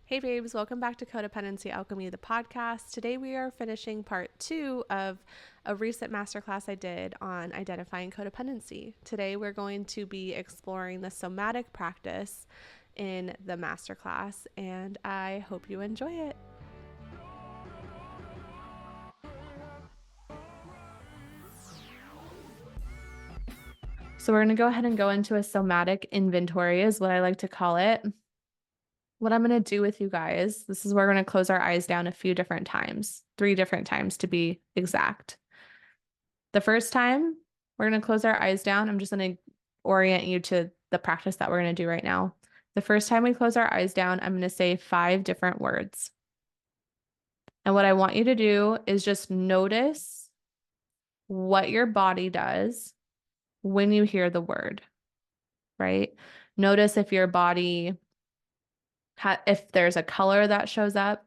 Hey babes, welcome back to Codependency Alchemy, the podcast. Today we are finishing part 2 of a recent masterclass I did on identifying codependency. Today we're going to be exploring the somatic practice in the masterclass, and I hope you enjoy it. So we're going to go ahead and go into a somatic inventory is what I like to call it. What I'm going to do with you guys, this is where we're going to close our eyes down a few different times, 3 different times to be exact. The first time we're going to close our eyes down, I'm just going to orient you to the practice that we're going to do right now. The first time we close our eyes down, I'm going to say 5 different words. And what I want you to do is just notice what your body does when you hear the word, right? Notice if your body, if there's a color that shows up,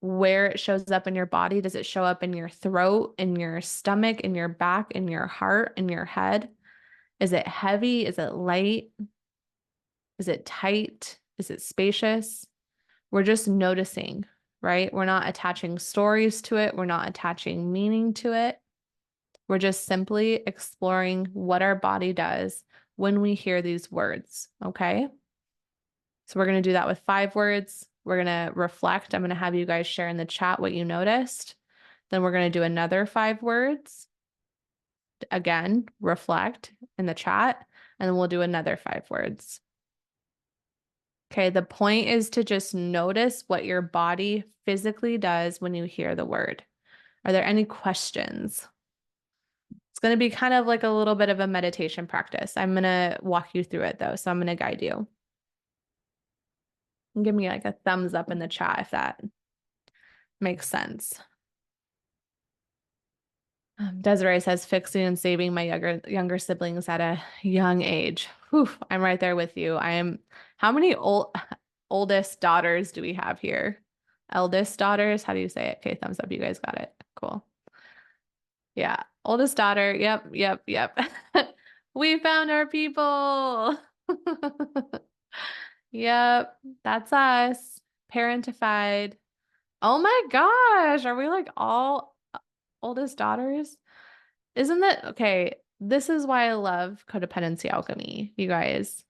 where it shows up in your body. Does it show up in your throat, in your stomach, in your back, in your heart, in your head? Is it heavy? Is it light? Is it tight? Is it spacious? We're just noticing, right? We're not attaching stories to it. We're not attaching meaning to it. We're just simply exploring what our body does when we hear these words, okay? So we're going to do that with 5 words. We're going to reflect. I'm going to have you guys share in the chat what you noticed. Then we're going to do another 5 words. Again, reflect in the chat, and then we'll do another 5 words. Okay, the point is to just notice what your body physically does when you hear the word. Are there any questions? It's going to be kind of like a little bit of a meditation practice. I'm going to walk you through it though, so I'm going to guide you. And give me like a thumbs up in the chat if that makes sense. Desiree says fixing and saving my younger siblings at a young age. Whew, I'm right there with you. How many oldest daughters do we have here? Eldest daughters? How do you say it? Okay, thumbs up. You guys got it. Cool. Yeah. Oldest daughter. Yep. We found our people. Yep, that's us. Parentified. Oh my gosh, are we like all oldest daughters? Isn't that okay? This is why I love codependency alchemy, you guys.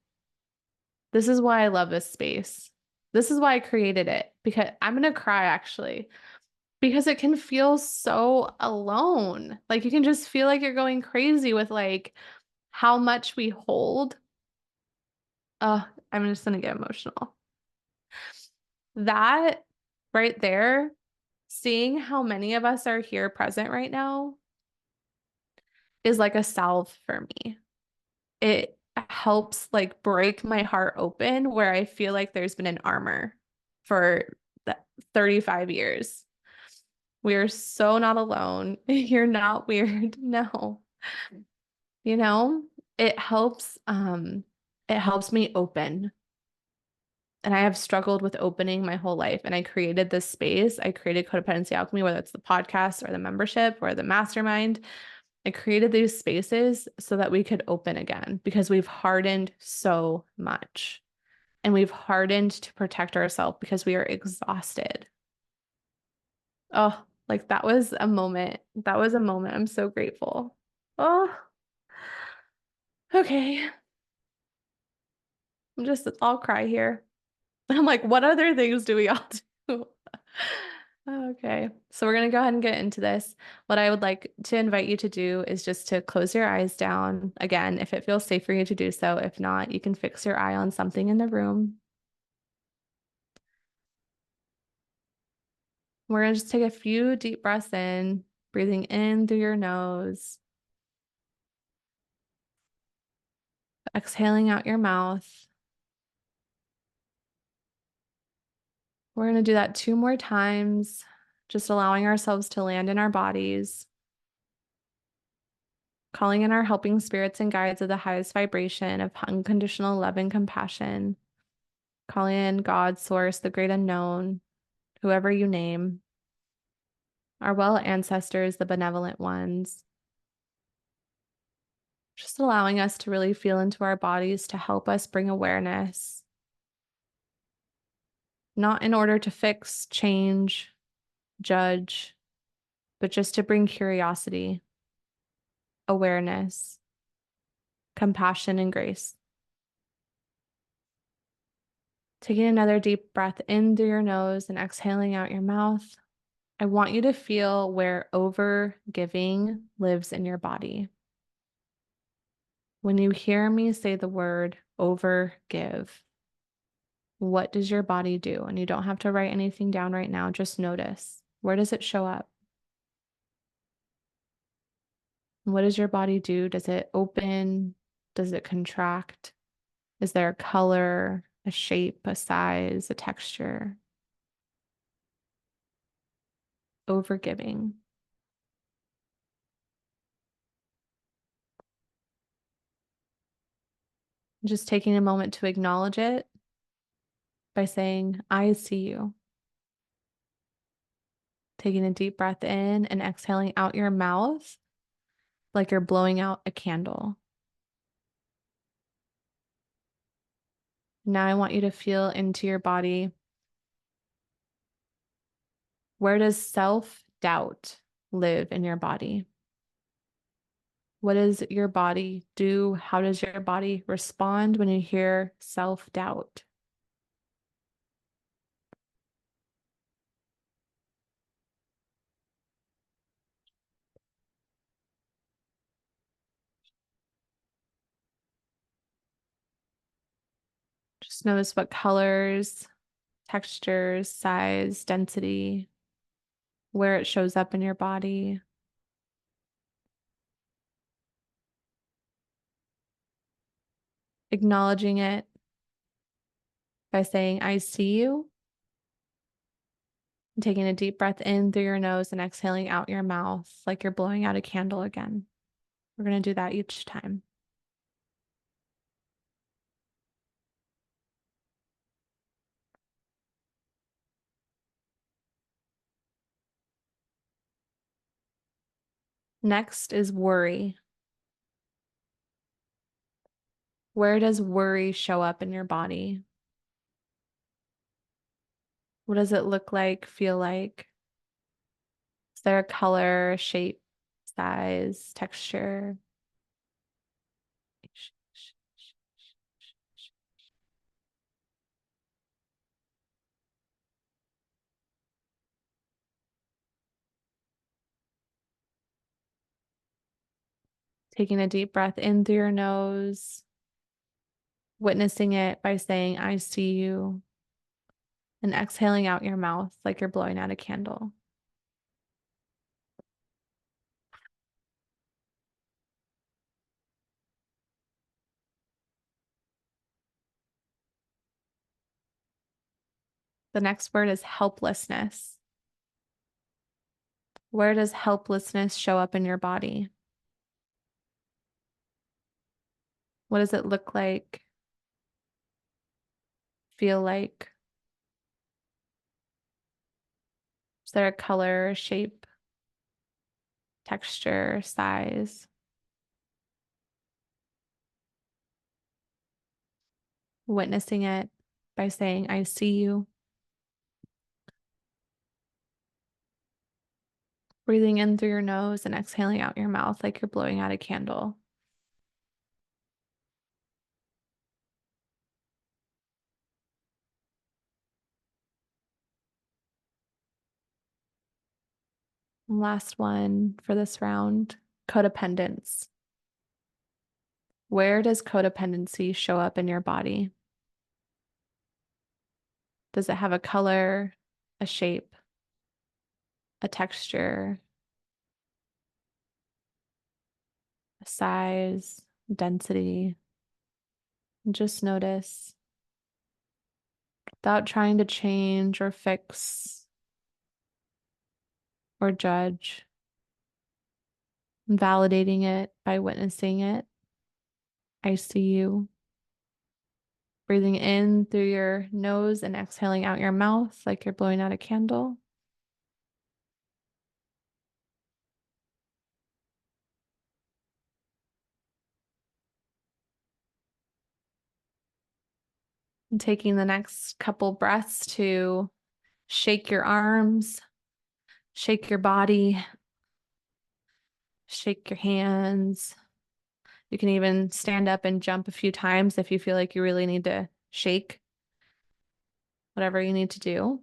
This is why I love this space. This is why I created it because I'm gonna cry actually because it can feel so alone. Like you can just feel like you're going crazy with like how much we hold. I'm just gonna get emotional. That right there, seeing how many of us are here present right now is like a salve for me. It helps like break my heart open where I feel like there's been an armor for 35 years. We are so not alone. You're not weird. No. You know, it helps me open. And I have struggled with opening my whole life. And I created this space. I created Codependency Alchemy, whether it's the podcast or the membership or the mastermind. I created these spaces so that we could open again because we've hardened so much. And we've hardened to protect ourselves because we are exhausted. Oh, like that was a moment. That was a moment. I'm so grateful. Oh, okay. I'll cry here. I'm like, what other things do we all do? Okay, so we're going to go ahead and get into this. What I would like to invite you to do is just to close your eyes down. Again, if it feels safe for you to do so. If not, you can fix your eye on something in the room. We're going to just take a few deep breaths in, breathing in through your nose, exhaling out your mouth. We're going to do that 2 more times, just allowing ourselves to land in our bodies. Calling in our helping spirits and guides of the highest vibration of unconditional love and compassion. Calling in God, Source, the great unknown, whoever you name, our well ancestors, the benevolent ones. Just allowing us to really feel into our bodies to help us bring awareness. not in order to fix, change, judge, but just to bring curiosity, awareness, compassion, and grace. Taking another deep breath in through your nose and exhaling out your mouth. I want you to feel where over giving lives in your body. When you hear me say the word over give, what does your body do? And you don't have to write anything down right now, just notice. Where does it show up? What does your body do? Does it open? Does it contract? Is there a color, a shape, a size, a texture? Overgiving. Just taking a moment to acknowledge it by saying, I see you. Taking a deep breath in and exhaling out your mouth like you're blowing out a candle. Now I want you to feel into your body. Where does self-doubt live in your body? What does your body do? How does your body respond when you hear self-doubt? Just notice what colors, textures, size, density, where it shows up in your body. Acknowledging it by saying, I see you. And taking a deep breath in through your nose and exhaling out your mouth like you're blowing out a candle again. We're going to do that each time. Next is worry. Where does worry show up in your body? What does it look like, feel like? Is there a color, shape, size, texture? Taking a deep breath in through your nose, witnessing it by saying, I see you, and exhaling out your mouth like you're blowing out a candle. The next word is helplessness. Where does helplessness show up in your body? What does it look like, feel like? Is there a color, shape, texture, size? Witnessing it by saying, I see you. Breathing in through your nose and exhaling out your mouth like you're blowing out a candle. Last one for this round, codependence. Where does codependency show up in your body? Does it have a color, a shape, a texture, a size, density? Just notice without trying to change or fix or judge, validating it by witnessing it. I see you. Breathing in through your nose and exhaling out your mouth like you're blowing out a candle. And taking the next couple breaths to shake your arms, shake your body, shake your hands. You can even stand up and jump a few times if you feel like you really need to shake, whatever you need to do.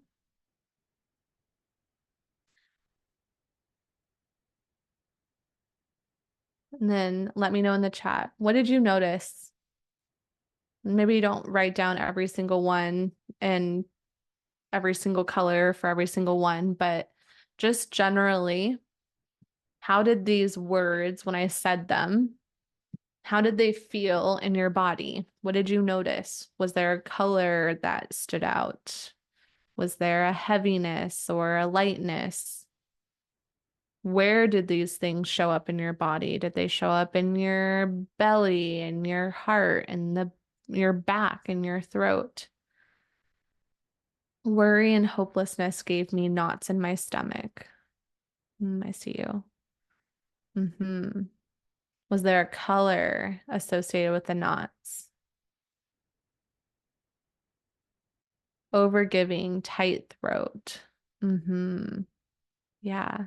And then let me know in the chat, what did you notice? Maybe you don't write down every single one and every single color for every single one, but just generally, how did these words, when I said them, how did they feel in your body? What did you notice? Was there a color that stood out? Was there a heaviness or a lightness? Where did these things show up in your body? Did they show up in your belly and your heart and your back and your throat? Worry and hopelessness gave me knots in my stomach. I see you. Was there a color associated with the knots? Overgiving, tight throat. Yeah.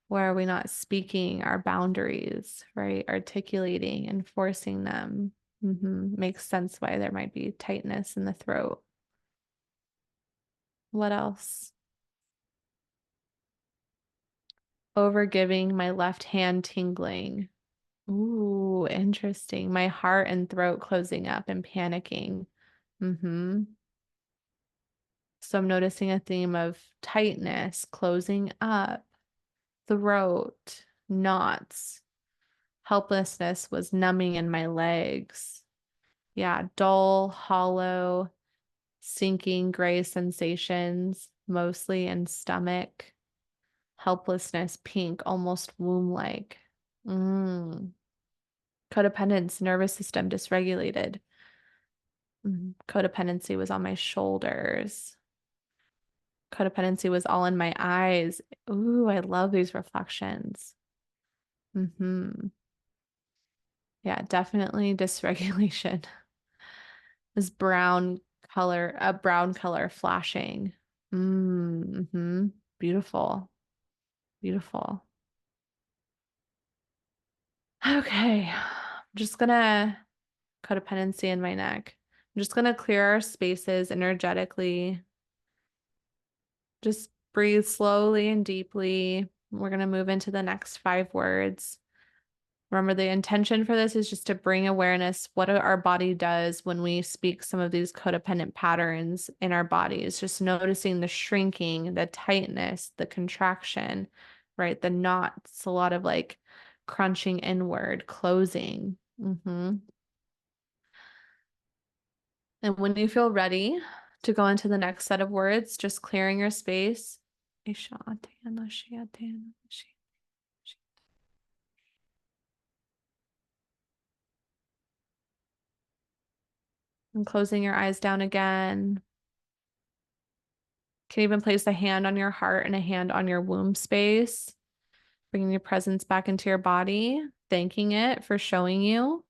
Where are we not speaking our boundaries, right? Articulating, enforcing them. Makes sense why there might be tightness in the throat. What else? Overgiving, my left hand tingling. Ooh, interesting. My heart and throat closing up and panicking. Mm-hmm. So I'm noticing a theme of tightness, closing up, throat, knots. Helplessness was numbing in my legs. Yeah, dull, hollow, sinking gray sensations, mostly in stomach. Helplessness, pink, almost womb-like. Codependence, nervous system dysregulated. Codependency was on my shoulders. Codependency was all in my eyes. Ooh, I love these reflections. Yeah, definitely dysregulation. This brown color flashing. Beautiful. Beautiful. Okay. I'm just gonna codependency in my neck. I'm just gonna clear our spaces energetically. Just breathe slowly and deeply. We're gonna move into the next 5 words. Remember, the intention for this is just to bring awareness what our body does when we speak some of these codependent patterns in our bodies, just noticing the shrinking, the tightness, the contraction, right? The knots, a lot of like crunching inward, closing. And when you feel ready to go into the next set of words, just clearing your space. And closing your eyes down again. Can even place a hand on your heart and a hand on your womb space, bringing your presence back into your body, thanking it for showing you.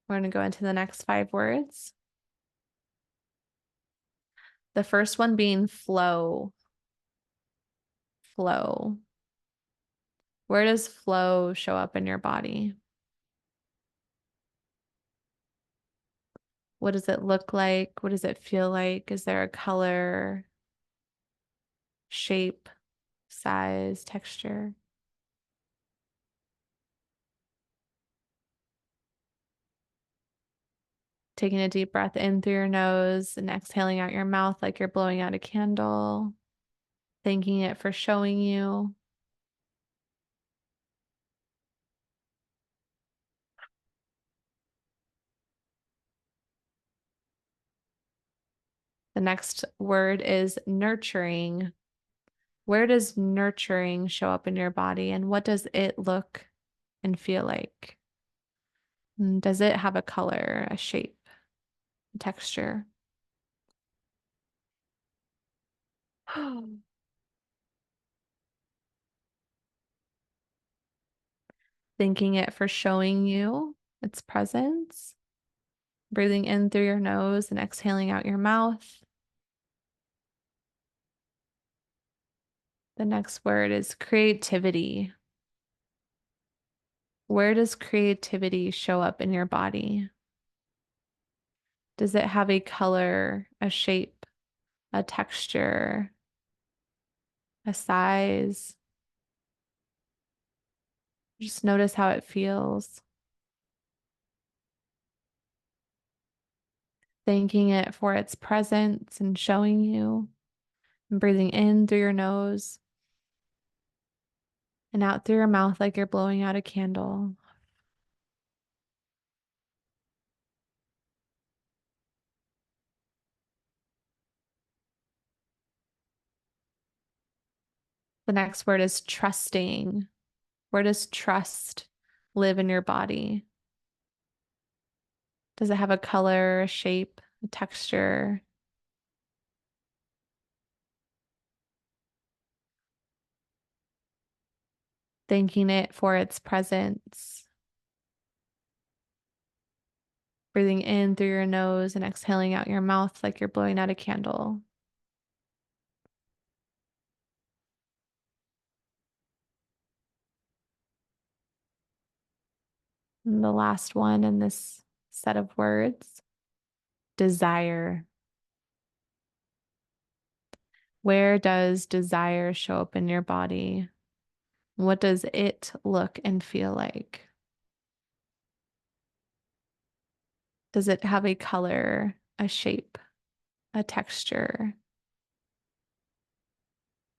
We're going to go into the next 5 words. The first one being flow. Flow. Where does flow show up in your body? What does it look like? What does it feel like? Is there a color, shape, size, texture? Taking a deep breath in through your nose and exhaling out your mouth like you're blowing out a candle. Thanking it for showing you. The next word is nurturing. Where does nurturing show up in your body and what does it look and feel like? Does it have a color, a shape, a texture? Thanking it for showing you its presence. Breathing in through your nose and exhaling out your mouth. The next word is creativity. Where does creativity show up in your body? Does it have a color, a shape, a texture, a size? Just notice how it feels. Thanking it for its presence and showing you. And breathing in through your nose and out through your mouth like you're blowing out a candle. The next word is trusting. Where does trust live in your body? Does it have a color, a shape, a texture? Thanking it for its presence. Breathing in through your nose and exhaling out your mouth like you're blowing out a candle. And the last one in this set of words, desire. Where does desire show up in your body? What does it look and feel like? Does it have a color, a shape, a texture,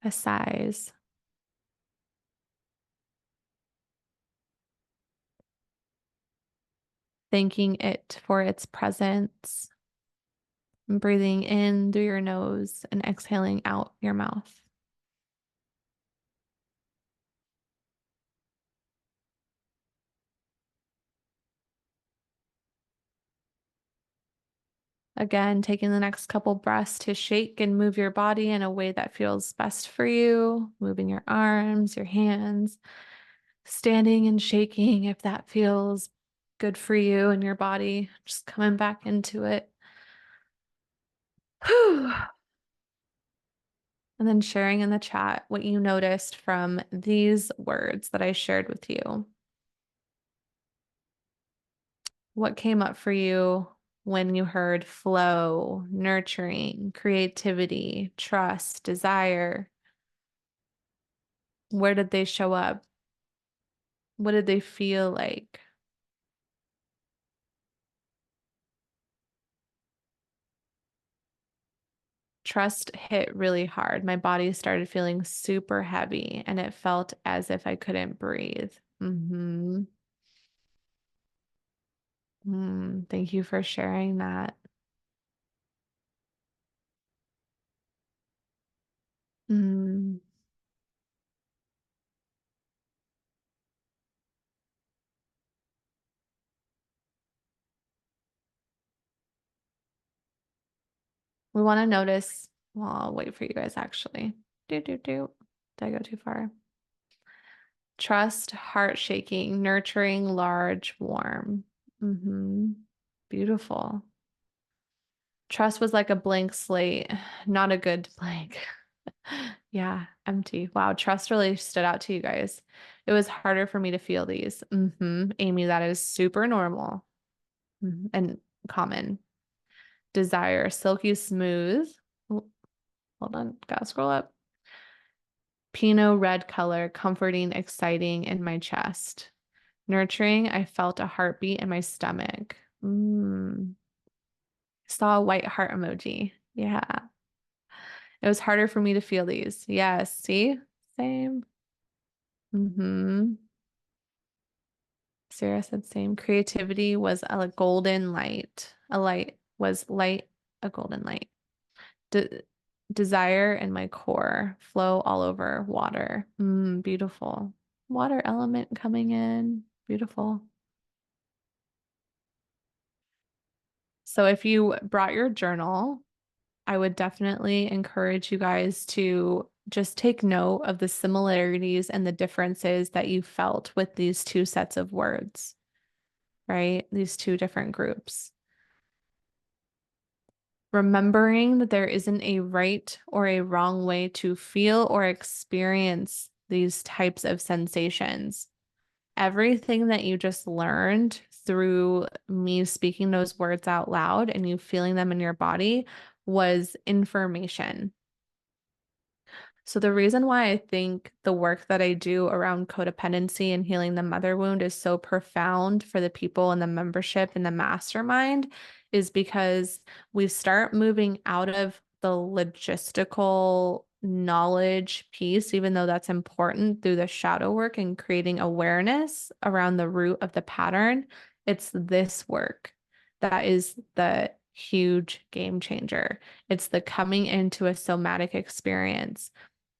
a size? Thanking it for its presence, and breathing in through your nose and exhaling out your mouth. Again, taking the next couple breaths to shake and move your body in a way that feels best for you, moving your arms, your hands, standing and shaking if that feels good for you and your body, just coming back into it. Whew. And then sharing in the chat what you noticed from these words that I shared with you. What came up for you when you heard flow, nurturing, creativity, trust, desire? Where did they show up? What did they feel like? Trust hit really hard. My body started feeling super heavy and it felt as if I couldn't breathe. Thank you for sharing that. Mm. We want to notice, well, I'll wait for you guys actually. Did I go too far? Trust, heart shaking, nurturing, large, warm. Beautiful. Trust was like a blank slate, not a good blank. Yeah, empty. Wow, trust really stood out to you guys. It was harder for me to feel these. Amy, that is super normal and common. Desire, silky smooth. Oh, hold on, gotta scroll up. Pinot red color, comforting, exciting in my chest. Nurturing, I felt a heartbeat in my stomach. Saw a white heart emoji. Yeah. It was harder for me to feel these. Yes, see? Same. Mm-hmm. Sarah said same. Creativity was a golden light. A light was light, a golden light. De desire in my core, flow all over water. Beautiful. Water element coming in. Beautiful. So if you brought your journal, I would definitely encourage you guys to just take note of the similarities and the differences that you felt with these two sets of words, right? These two different groups. Remembering that there isn't a right or a wrong way to feel or experience these types of sensations. Everything that you just learned through me speaking those words out loud and you feeling them in your body was information. So the reason why I think the work that I do around codependency and healing the mother wound is so profound for the people in the membership and the mastermind is because we start moving out of the logistical knowledge piece, even though that's important through the shadow work and creating awareness around the root of the pattern. It's this work that is the huge game changer. It's the coming into a somatic experience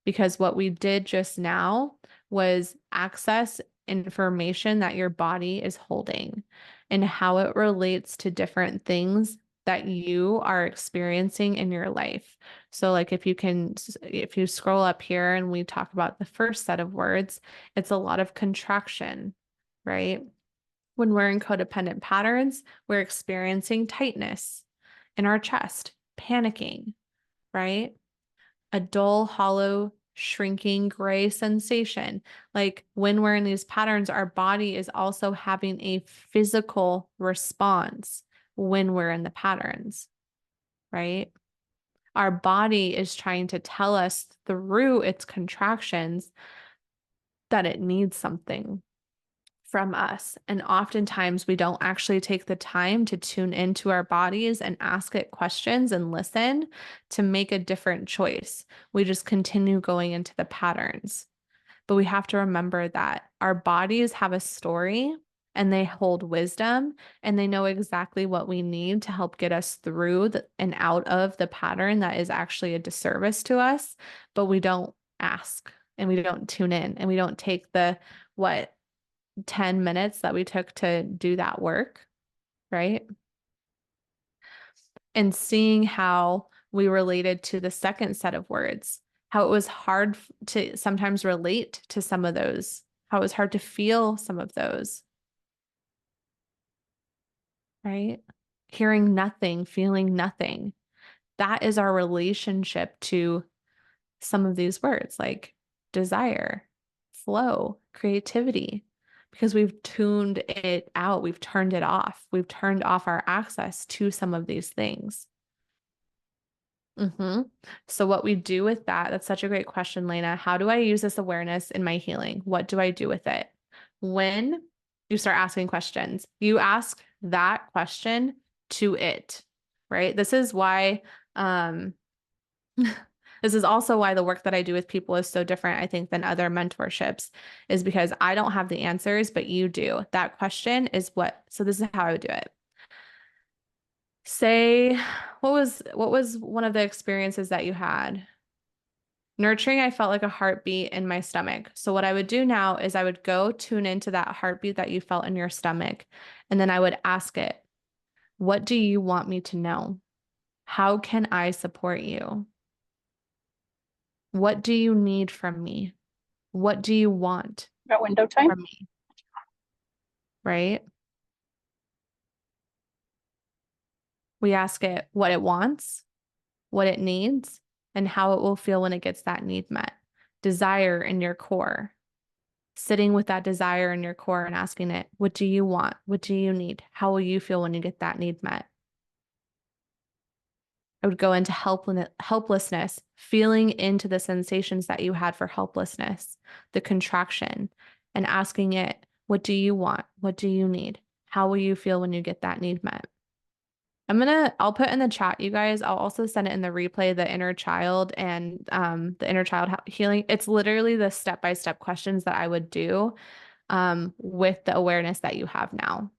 because what we did just now was access information that your body is holding and how it relates to different things that you are experiencing in your life. So like if you scroll up here and we talk about the first set of words, it's a lot of contraction, right? When we're in codependent patterns, we're experiencing tightness in our chest, panicking, right? A dull, hollow, shrinking gray sensation. Like when we're in these patterns, our body is also having a physical response when we're in the patterns, right? Our body is trying to tell us through its contractions that it needs something from us. And oftentimes we don't actually take the time to tune into our bodies and ask it questions and listen to make a different choice. We just continue going into the patterns. But we have to remember that our bodies have a story and they hold wisdom and they know exactly what we need to help get us through and out of the pattern that is actually a disservice to us. But we don't ask and we don't tune in and we don't take the what 10 minutes that we took to do that work, right? And seeing how we related to the second set of words, how it was hard to sometimes relate to some of those, how it was hard to feel some of those, right? Hearing nothing, feeling nothing. That is our relationship to some of these words like desire, flow, creativity, because we've tuned it out, we've turned it off, we've turned off our access to some of these things. So what we do with that, that's such a great question, Lena. How do I use this awareness in my healing? What do I do with it? When you start asking questions, you ask that question to it, right? This is why, this is also why the work that I do with people is so different, I think, than other mentorships, is because I don't have the answers, but you do. That question is so this is how I would do it. Say, what was one of the experiences that you had? Nurturing, I felt like a heartbeat in my stomach. So what I would do now is I would go tune into that heartbeat that you felt in your stomach, and then I would ask it, what do you want me to know? How can I support you? What do you need from me? What do you want Got window time? from me? Right? We ask it what it wants, what it needs, and how it will feel when it gets that need met. Desire in your core. Sitting with that desire in your core and asking it, what do you want? What do you need? How will you feel when you get that need met? I would go into helplessness, feeling into the sensations that you had for helplessness, the contraction, and asking it, what do you want? What do you need? How will you feel when you get that need met? I'll put in the chat, you guys. I'll also send it in the replay, the inner child and the inner child healing. It's literally the step-by-step questions that I would do with the awareness that you have now.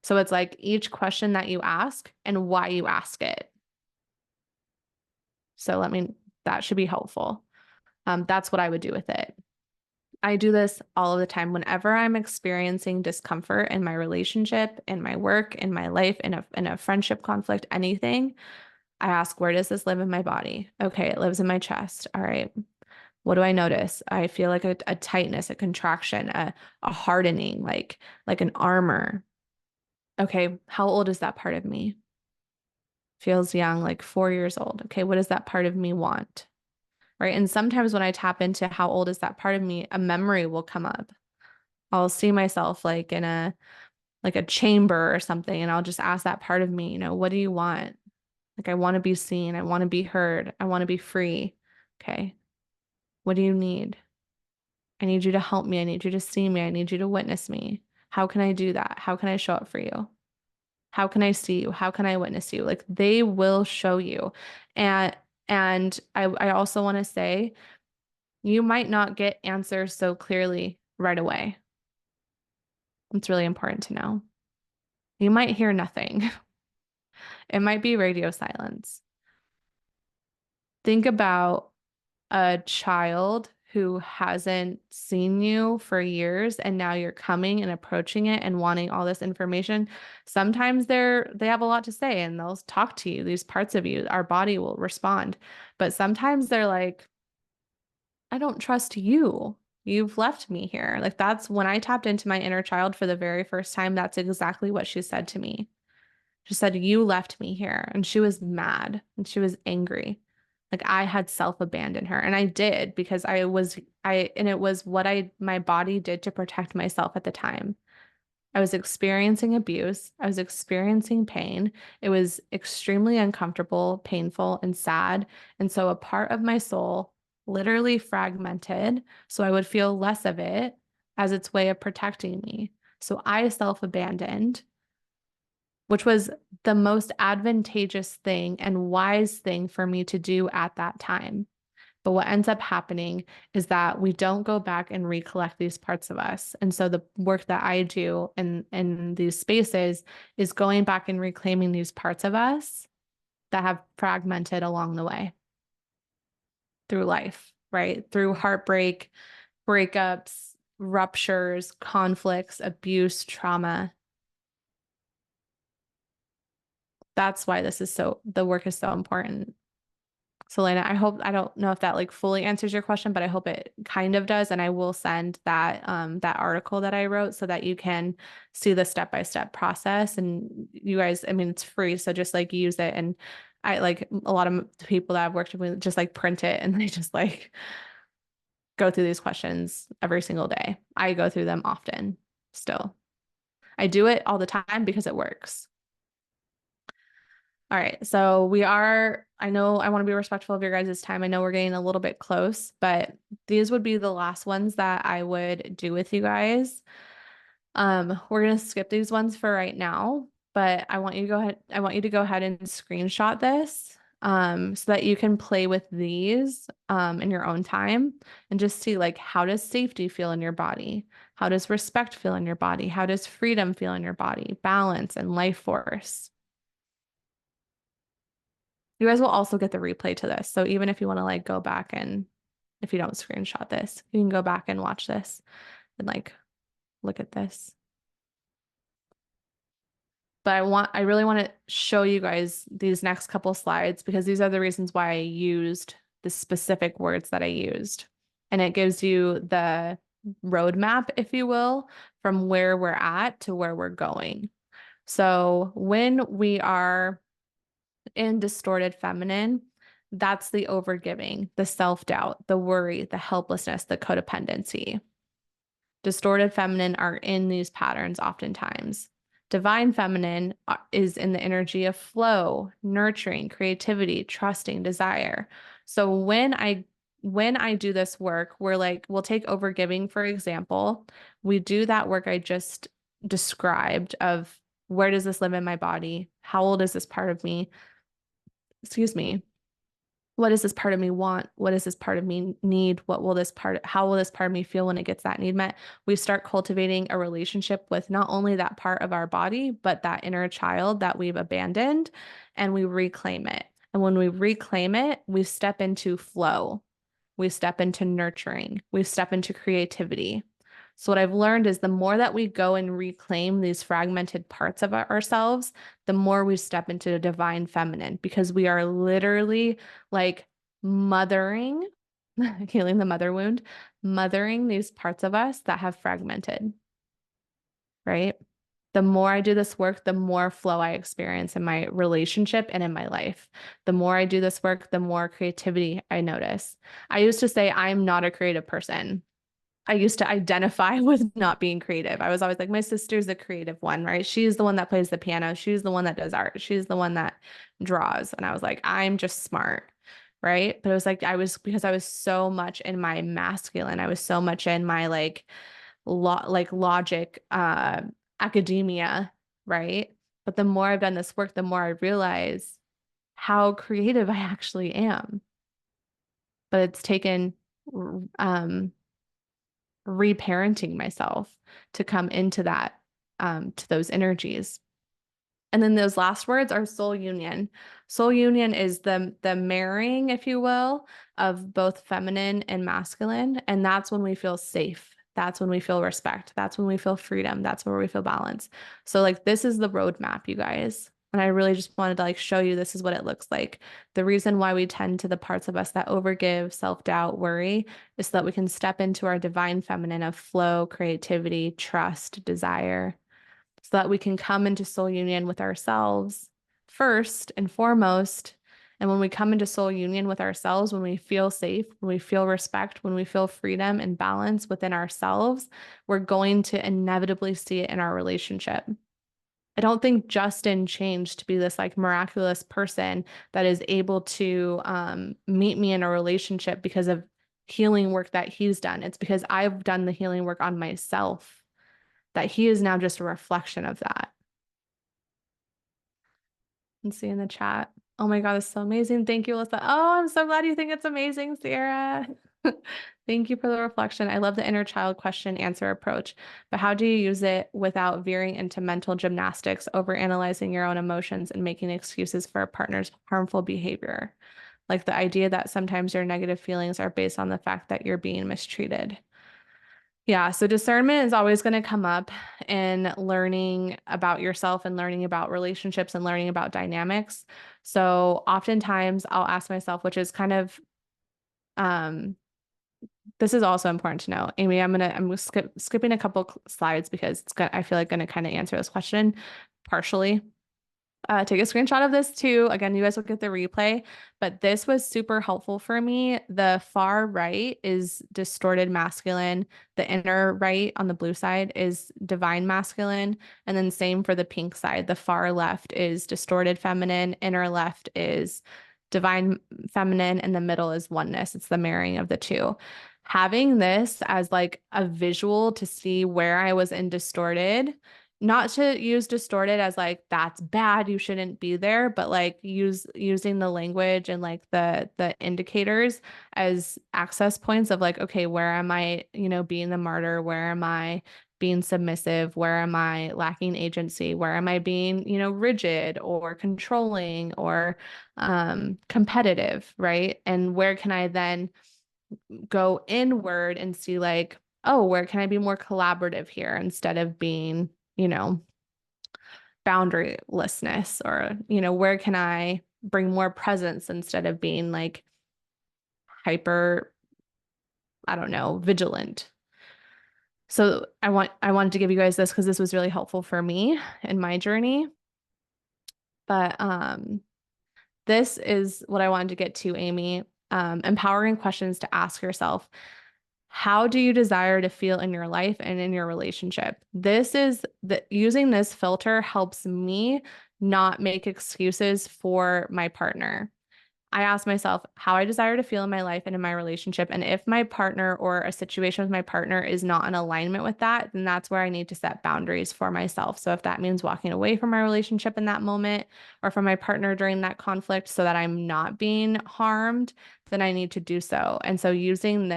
So it's like each question that you ask and why you ask it. So that should be helpful. That's what I would do with it. I do this all of the time whenever I'm experiencing discomfort in my relationship, in my work, in my life, in a friendship conflict, anything. I ask, where does this live in my body? Okay, it lives in my chest. All right. What do I notice? I feel like a tightness, a contraction, a hardening, like an armor. Okay, how old is that part of me? feels young, like 4 years old. Okay, what does that part of me want? Right. And sometimes when I tap into how old is that part of me, a memory will come up. I'll see myself like in a chamber or something, and I'll just ask that part of me, what do you want? Like, I want to be seen. I want to be heard. I want to be free. Okay. What do you need? I need you to help me. I need you to see me. I need you to witness me. How can I do that? How can I show up for you? How can I see you? How can I witness you? Like they will show you. And I also want to say you might not get answers so clearly right away. It's really important to know. You might hear nothing. It might be radio silence. Think about a child who hasn't seen you for years and now you're coming and approaching it and wanting all this information. Sometimes they have a lot to say and they'll talk to you, these parts of you, our body will respond. But sometimes they're like, I don't trust you. You've left me here. Like that's when I tapped into my inner child for the very first time, that's exactly what she said to me. She said, you left me here. And she was mad and she was angry. Like I had self-abandoned her. And I did because and it was what my body did to protect myself at the time. I was experiencing abuse. I was experiencing pain. It was extremely uncomfortable, painful, and sad. And so a part of my soul literally fragmented so I would feel less of it as its way of protecting me. So I self-abandoned, which was the most advantageous thing and wise thing for me to do at that time. But what ends up happening is that we don't go back and recollect these parts of us. And so the work that I do in these spaces is going back and reclaiming these parts of us that have fragmented along the way through life, right? Through heartbreak, breakups, ruptures, conflicts, abuse, trauma. That's why the work is so important. So Lena, I don't know if that like fully answers your question, but I hope it kind of does. And I will send that article that I wrote so that you can see the step-by-step process. And you guys, I mean, it's free. So just like use it. And I like a lot of people that I've worked with just like print it and they just like go through these questions every single day. I go through them often still. I do it all the time because it works. All right. So I know I want to be respectful of your guys' time. I know we're getting a little bit close, but these would be the last ones that I would do with you guys. We're going to skip these ones for right now, but I want you to go ahead and screenshot this, so that you can play with these, in your own time and just see like, how does safety feel in your body? How does respect feel in your body? How does freedom feel in your body? Balance and life force. You guys will also get the replay to this. So even if you want to like go back and if you don't screenshot this, you can go back and watch this and like look at this. But I really want to show you guys these next couple slides because these are the reasons why I used the specific words that I used. And it gives you the roadmap, if you will, from where we're at to where we're going. So when we are in distorted feminine, that's the overgiving, the self-doubt, the worry, the helplessness, the codependency. Distorted feminine are in these patterns oftentimes. Divine feminine is in the energy of flow, nurturing, creativity, trusting, desire. So when I do this work, we'll take overgiving, for example. We do that work I just described of where does this live in my body? How old is this part of me? Excuse me, what does this part of me want? What does this part of me need? How will this part of me feel when it gets that need met? We start cultivating a relationship with not only that part of our body, but that inner child that we've abandoned, and we reclaim it. And when we reclaim it, we step into flow. We step into nurturing. We step into creativity. So what I've learned is the more that we go and reclaim these fragmented parts of ourselves, the more we step into the divine feminine, because we are literally like mothering, healing the mother wound, mothering these parts of us that have fragmented, right? The more I do this work, the more flow I experience in my relationship and in my life. The more I do this work, the more creativity I notice. I used to say I'm not a creative person. I used to identify with not being creative. I was always like, my sister's the creative one, right? She's the one that plays the piano. She's the one that does art. She's the one that draws. And I was like, I'm just smart, right? But it was like, because I was so much in my masculine. I was so much in my like logic, academia, right? But the more I've done this work, the more I realize how creative I actually am. But it's taken um reparenting myself to come into that, to those energies. And then those last words are soul union. Soul union is the marrying, if you will, of both feminine and masculine. And that's when we feel safe. That's when we feel respect. That's when we feel freedom. That's where we feel balance. So like this is the roadmap, you guys. And I really just wanted to like show you this is what it looks like. The reason why we tend to the parts of us that overgive, self-doubt, worry is so that we can step into our divine feminine of flow, creativity, trust, desire, so that we can come into soul union with ourselves first and foremost. And when we come into soul union with ourselves, when we feel safe, when we feel respect, when we feel freedom and balance within ourselves, we're going to inevitably see it in our relationship. I don't think Justin changed to be this like miraculous person that is able to meet me in a relationship because of healing work that he's done. It's because I've done the healing work on myself that he is now just a reflection of that. And see in the chat. Oh my God, it's so amazing. Thank you, Alyssa. Oh, I'm so glad you think it's amazing, Sarah. Thank you for the reflection. I love the inner child question answer approach, but how do you use it without veering into mental gymnastics, over analyzing your own emotions and making excuses for a partner's harmful behavior? Like the idea that sometimes your negative feelings are based on the fact that you're being mistreated. Yeah, so discernment is always going to come up in learning about yourself and learning about relationships and learning about dynamics. So oftentimes I'll ask myself, which is kind of um this is also important to know. Amy, I'm skipping a couple slides because I feel like going to kind of answer this question partially. Take a screenshot of this too. Again, you guys will get the replay, but this was super helpful for me. The far right is distorted masculine. The inner right on the blue side is divine masculine. And then same for the pink side. The far left is distorted feminine. Inner left is divine feminine. And the middle is oneness. It's the marrying of the two. Having this as like a visual to see where I was in distorted, not to use distorted as like that's bad, you shouldn't be there, but like using the language and like the indicators as access points of like, okay, where am I, being the martyr? Where am I being submissive? Where am I lacking agency? Where am I being, rigid or controlling or competitive, right? And where can I then go inward and see like, oh, where can I be more collaborative here instead of being, boundarylessness, or, where can I bring more presence instead of being like hyper, I don't know, vigilant. So I wanted to give you guys this because this was really helpful for me in my journey. But this is what I wanted to get to, Amy. Empowering questions to ask yourself. How do you desire to feel in your life and in your relationship? Using this filter helps me not make excuses for my partner. I ask myself how I desire to feel in my life and in my relationship. And if my partner or a situation with my partner is not in alignment with that, then that's where I need to set boundaries for myself. So if that means walking away from my relationship in that moment or from my partner during that conflict so that I'm not being harmed, then I need to do so. And so using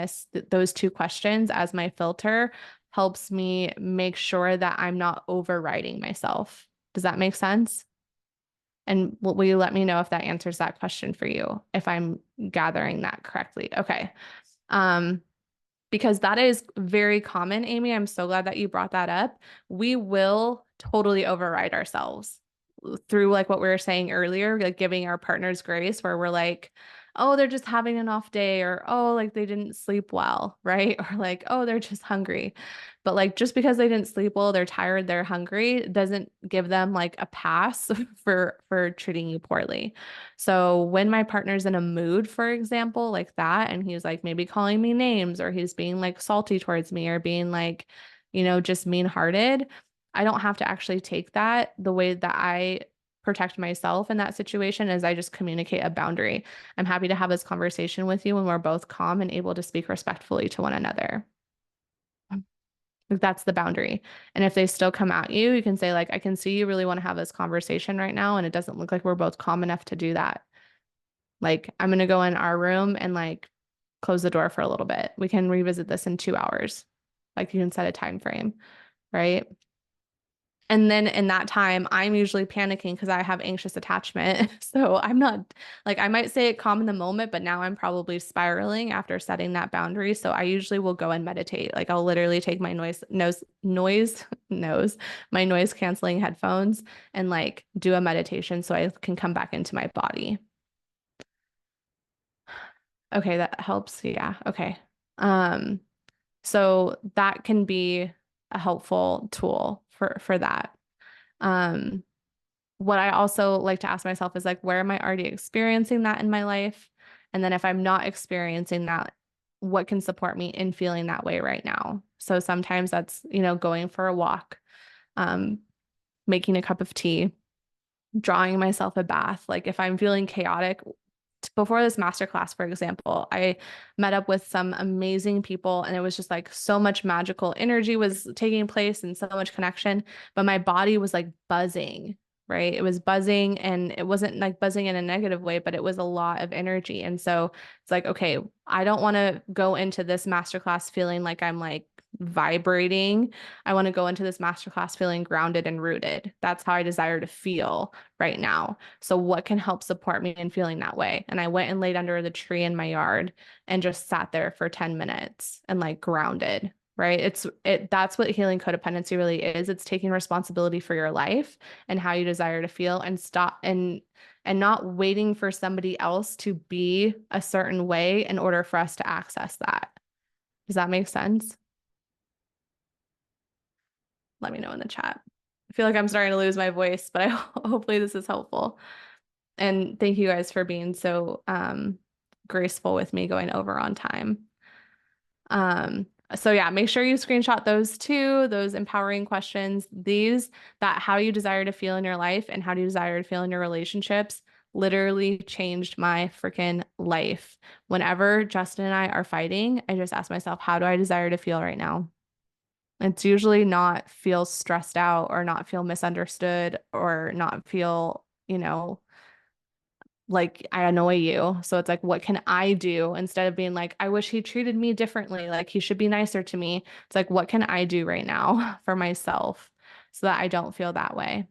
those two questions as my filter helps me make sure that I'm not overriding myself. Does that make sense? And will you let me know if that answers that question for you, if I'm gathering that correctly? Okay. Because that is very common, Amy. I'm so glad that you brought that up. We will totally override ourselves through like what we were saying earlier, like giving our partners grace, where we're like, oh, they're just having an off day, or oh, like they didn't sleep well, right? Or like, oh, they're just hungry. But like just because they didn't sleep well, they're tired, they're hungry, doesn't give them like a pass for treating you poorly. So when my partner's in a mood, for example, like that, and he's like maybe calling me names, or he's being like salty towards me, or being like, just mean-hearted, I don't have to actually take that. The way that I protect myself in that situation is I just communicate a boundary. I'm happy to have this conversation with you when we're both calm and able to speak respectfully to one another. Like, that's the boundary. And if they still come at you, you can say, like, I can see you really want to have this conversation right now, and it doesn't look like we're both calm enough to do that. Like, I'm going to go in our room and like close the door for a little bit. We can revisit this in 2 hours. Like, you can set a time frame, right? And then in that time, I'm usually panicking because I have anxious attachment. So I'm not like, I might say it calm in the moment, but now I'm probably spiraling after setting that boundary. So I usually will go and meditate. Like, I'll literally take my my noise canceling headphones and like do a meditation so I can come back into my body. Okay, that helps. Yeah. Okay. Um, so that can be a helpful tool for that. Um, what I also like to ask myself is like, where am I already experiencing that in my life? And then if I'm not experiencing that, what can support me in feeling that way right now? So sometimes that's, going for a walk, um, making a cup of tea, drawing myself a bath. Like if I'm feeling chaotic, before this masterclass, for example, I met up with some amazing people, and it was just like so much magical energy was taking place and so much connection, but my body was like buzzing, right? It was buzzing, and it wasn't like buzzing in a negative way, but it was a lot of energy. And so it's like, okay, I don't want to go into this masterclass feeling like I'm like vibrating. I want to go into this masterclass feeling grounded and rooted. That's how I desire to feel right now. So what can help support me in feeling that way? And I went and laid under the tree in my yard and just sat there for 10 minutes and like grounded, right? That's what healing codependency really is. It's taking responsibility for your life and how you desire to feel, and stop and not waiting for somebody else to be a certain way in order for us to access that. Does that make sense? Let me know in the chat. I feel like I'm starting to lose my voice, but hopefully this is helpful. And thank you guys for being so graceful with me going over on time. So yeah, make sure you screenshot those two, those empowering questions, that how you desire to feel in your life and how do you desire to feel in your relationships literally changed my freaking life. Whenever Justin and I are fighting, I just ask myself, how do I desire to feel right now? It's usually not feel stressed out or not feel misunderstood or not feel, like I annoy you. So it's like, what can I do instead of being like, I wish he treated me differently, like he should be nicer to me. It's like, what can I do right now for myself so that I don't feel that way?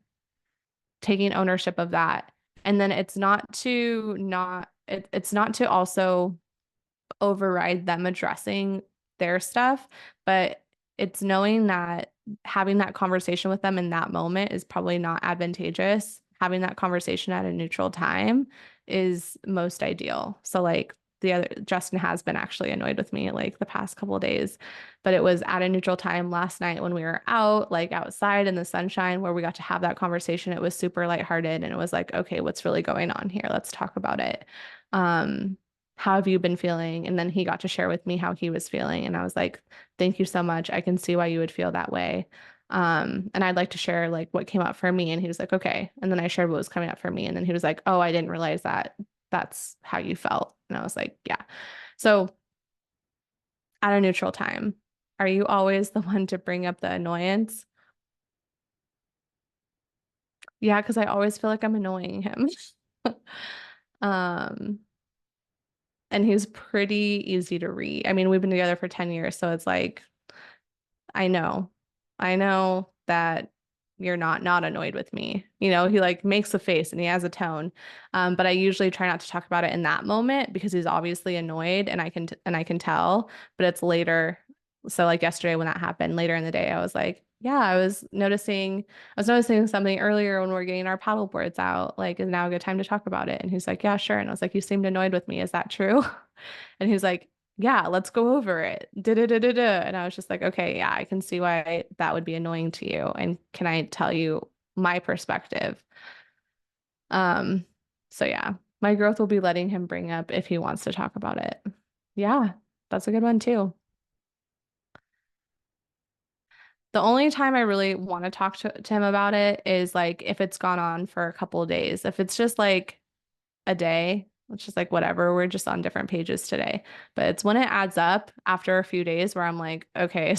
Taking ownership of that. And then it's not to also override them addressing their stuff, but it's knowing that having that conversation with them in that moment is probably not advantageous. Having that conversation at a neutral time is most ideal. So like the other Justin has been actually annoyed with me like the past couple of days, but it was at a neutral time last night when we were out, like outside in the sunshine, where we got to have that conversation. It was super lighthearted, and it was like, okay, what's really going on here? Let's talk about it. How have you been feeling? And then he got to share with me how he was feeling. And I was like, thank you so much. I can see why you would feel that way. And I'd like to share like what came up for me. And he was like, okay. And then I shared what was coming up for me. And then he was like, oh, I didn't realize that that's how you felt. And I was like, yeah. So at a neutral time, are you always the one to bring up the annoyance? Yeah, because I always feel like I'm annoying him. Um, and he's pretty easy to read. I mean, we've been together for 10 years, so it's like, I know. I know that you're not annoyed with me. He like makes a face and he has a tone. But I usually try not to talk about it in that moment because he's obviously annoyed, and I can tell, but it's later. So like yesterday when that happened, later in the day, I was like, Yeah, I was noticing something earlier when we are getting our paddle boards out. Like, is now a good time to talk about it? And he's like, yeah, sure. And I was like, you seemed annoyed with me. Is that true? And he's like, yeah, let's go over it. Da-da-da-da-da. And I was just like, okay, yeah, I can see why that would be annoying to you. And can I tell you my perspective? Um, so yeah, my growth will be letting him bring up if he wants to talk about it. Yeah, that's a good one too. The only time I really want to talk to him about it is like if it's gone on for a couple of days. If it's just like a day, it's just like whatever, we're just on different pages today. But it's when it adds up after a few days where I'm like, okay,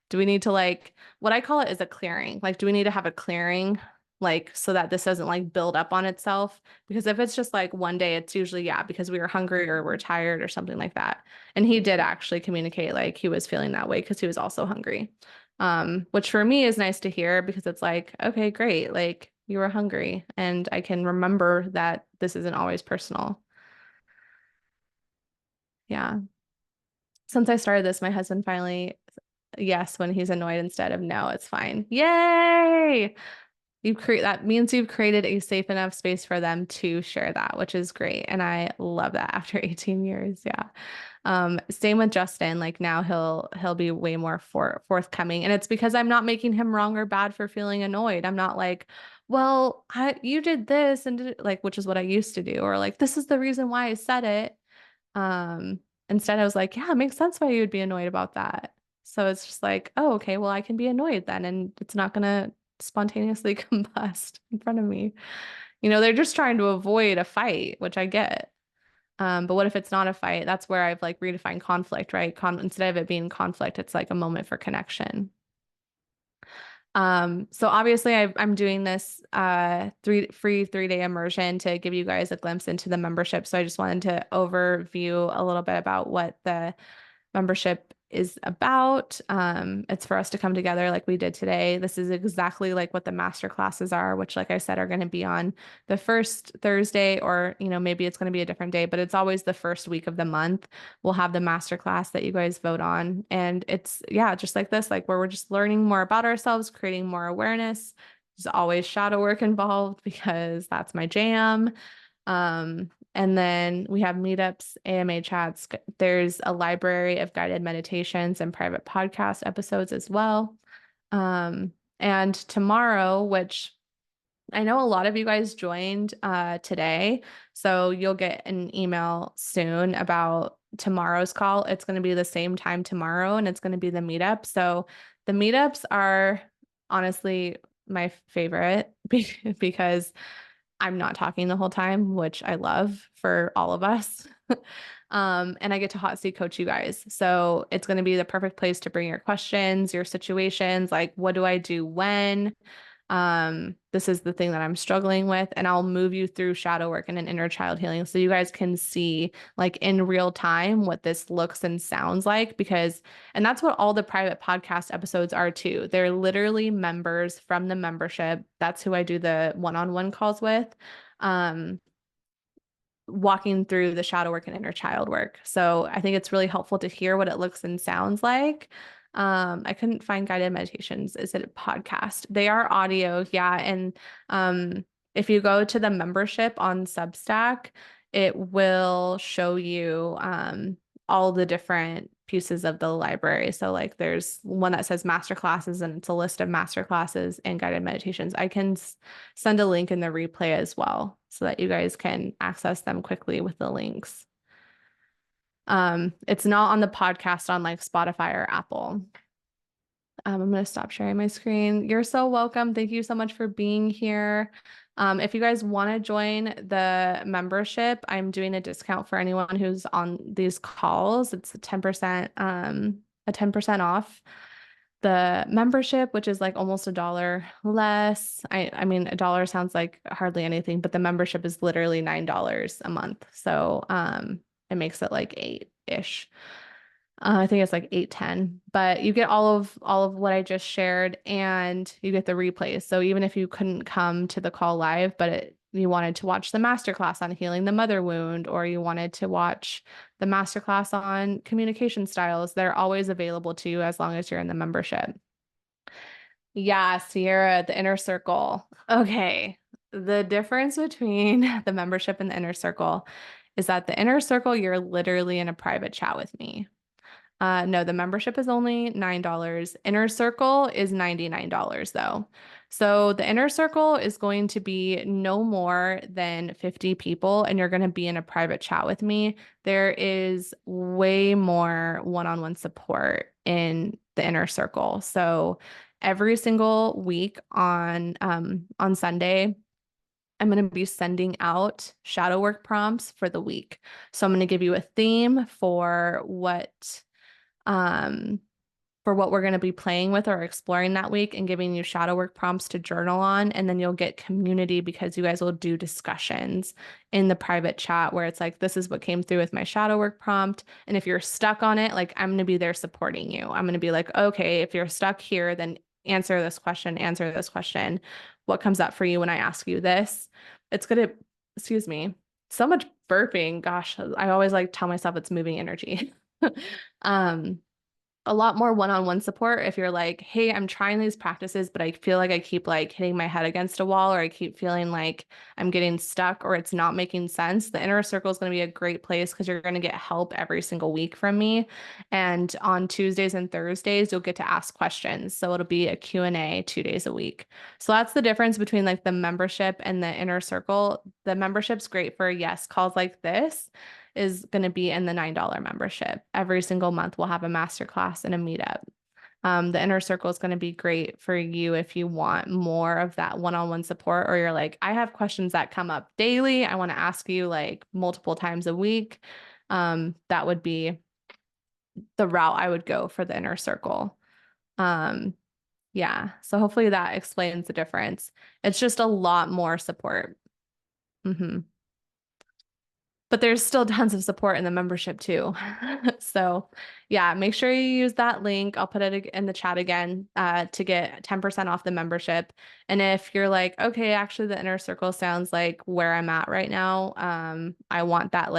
do we need to like what I call it is a clearing? Like, do we need to have a clearing? Like, so that this doesn't like build up on itself. Because if it's just like one day, it's usually, yeah, because we were hungry or we're tired or something like that. And he did actually communicate like he was feeling that way because he was also hungry. Which for me is nice to hear because it's like, okay, great. Like you were hungry and I can remember that this isn't always personal. Yeah. Since I started this, my husband finally, yes, when he's annoyed instead of no, it's fine. Yay! That means you've created a safe enough space for them to share that, which is great. And I love that after 18 years. Yeah. Same with Justin. Like now he'll be way more forthcoming. And it's because I'm not making him wrong or bad for feeling annoyed. I'm not like, well, you did this and like, which is what I used to do, or like, this is the reason why I said it. Um, Instead I was like, yeah, it makes sense why you would be annoyed about that. So it's just like, oh, okay, well, I can be annoyed then, and it's not gonna spontaneously combust in front of me. They're just trying to avoid a fight, which I get. But what if it's not a fight? That's where I've like redefined conflict, right? Instead of it being conflict, it's like a moment for connection. So obviously I'm doing this free 3-day immersion to give you guys a glimpse into the membership. So I just wanted to overview a little bit about what the membership is about. It's for us to come together like we did today. This is exactly like what the master classes are, which, like I said, are going to be on the first Thursday, or, maybe it's going to be a different day, but it's always the first week of the month. We'll have the master class that you guys vote on. And it's, yeah, just like this, like where we're just learning more about ourselves, creating more awareness. There's always shadow work involved because that's my jam. And then we have meetups, AMA chats. There's a library of guided meditations and private podcast episodes as well. And tomorrow, which I know a lot of you guys joined today, so you'll get an email soon about tomorrow's call. It's going to be the same time tomorrow, and it's going to be the meetup. So the meetups are honestly my favorite because I'm not talking the whole time, which I love for all of us. And I get to hot seat coach you guys. So it's going to be the perfect place to bring your questions, your situations, like what do I do when? This is the thing that I'm struggling with, and I'll move you through shadow work and an inner child healing so you guys can see like in real time what this looks and sounds like, and that's what all the private podcast episodes are too. They're literally members from the membership. That's who I do the one-on-one calls with. Walking through the shadow work and inner child work. So I think it's really helpful to hear what it looks and sounds like. I couldn't find guided meditations. Is it a podcast? They are audio, yeah. And if you go to the membership on Substack, it will show you all the different pieces of the library. So like there's one that says master classes, and it's a list of master classes and guided meditations. I can send a link in the replay as well so that you guys can access them quickly with the links. It's not on the podcast on like Spotify or Apple. I'm going to stop sharing my screen. You're so welcome. Thank you so much for being here. If you guys want to join the membership, I'm doing a discount for anyone who's on these calls. It's a 10%, a 10% off the membership, which is like almost $1 less. I mean, $1 sounds like hardly anything, but the membership is literally $9 a month. So, it makes it like 8-ish. I think it's like 8-10, but you get all of what I just shared, and you get the replays. So even if you couldn't come to the call live, but you wanted to watch the masterclass on healing the mother wound, or you wanted to watch the masterclass on communication styles, they're always available to you as long as you're in the membership. Yeah, Sierra, the inner circle. Okay. The difference between the membership and the inner circle is that the inner circle, you're literally in a private chat with me. No, the membership is only $9. Inner Circle is $99 though. So the inner circle is going to be no more than 50 people, and you're going to be in a private chat with me. There is way more one-on-one support in the inner circle. So every single week on Sunday, I'm going to be sending out shadow work prompts for the week. So I'm going to give you a theme um, for what we're going to be playing with or exploring that week and giving you shadow work prompts to journal on. And then you'll get community because you guys will do discussions in the private chat where it's like, this is what came through with my shadow work prompt. And if you're stuck on it, like I'm going to be there supporting you. I'm going to be like, okay, if you're stuck here, then answer this question, answer this question. What comes up for you when I ask you this? It's going to, excuse me, so much burping. Gosh, I always like tell myself it's moving energy. um, a lot more one-on-one support if you're like, hey, I'm trying these practices, but I feel like I keep like hitting my head against a wall, or I keep feeling like I'm getting stuck or it's not making sense. The inner circle is going to be a great place because you're going to get help every single week from me. And on Tuesdays and Thursdays, you'll get to ask questions. So it'll be a Q&A 2 days a week. So that's the difference between like the membership and the inner circle. The membership's great for, yes, calls like this is going to be in the $9 membership. Every single month, we'll have a masterclass and a meetup. The inner circle is going to be great for you if you want more of that one-on-one support, or you're like, I have questions that come up daily. I want to ask you like multiple times a week. That would be the route I would go for the inner circle. Um, yeah. So hopefully that explains the difference. It's just a lot more support. Mm-hmm. But there's still tons of support in the membership too. So yeah, make sure you use that link. I'll put it in the chat again to get 10% off the membership. And if you're like, okay, actually the inner circle sounds like where I'm at right now. I want that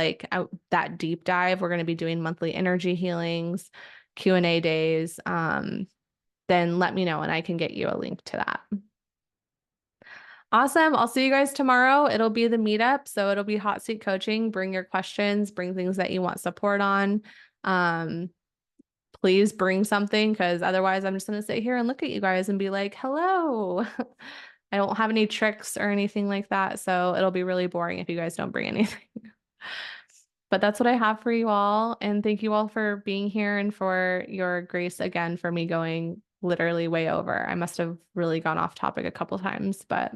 that deep dive. We're going to be doing monthly energy healings, Q&A days. Then let me know and I can get you a link to that. Awesome. I'll see you guys tomorrow. It'll be the meetup. So it'll be hot seat coaching. Bring your questions, bring things that you want support on. Um, please bring something because otherwise I'm just going to sit here and look at you guys and be like, hello. I don't have any tricks or anything like that. So it'll be really boring if you guys don't bring anything. But that's what I have for you all. And thank you all for being here and for your grace again for me going literally way over. I must have really gone off topic a couple times, but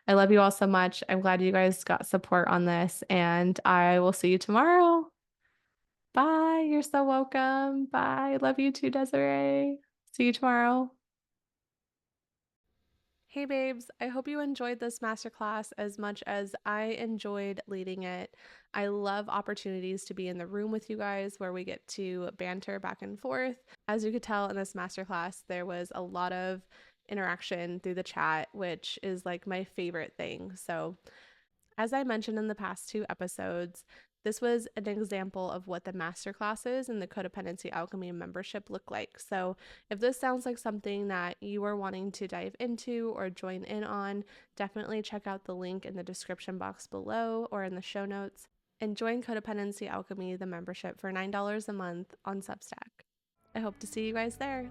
I love you all so much. I'm glad you guys got support on this, and I will see you tomorrow. Bye. You're so welcome. Bye. Love you too, Desiree. See you tomorrow. Hey babes, I hope you enjoyed this masterclass as much as I enjoyed leading it. I love opportunities to be in the room with you guys where we get to banter back and forth. As you could tell in this masterclass, there was a lot of interaction through the chat, which is like my favorite thing. So as I mentioned in the past 2 episodes, this was an example of what the masterclasses and the codependency alchemy membership look like. So if this sounds like something that you are wanting to dive into or join in on, definitely check out the link in the description box below or in the show notes and join Codependency Alchemy, the membership for $9 a month on Substack. I hope to see you guys there.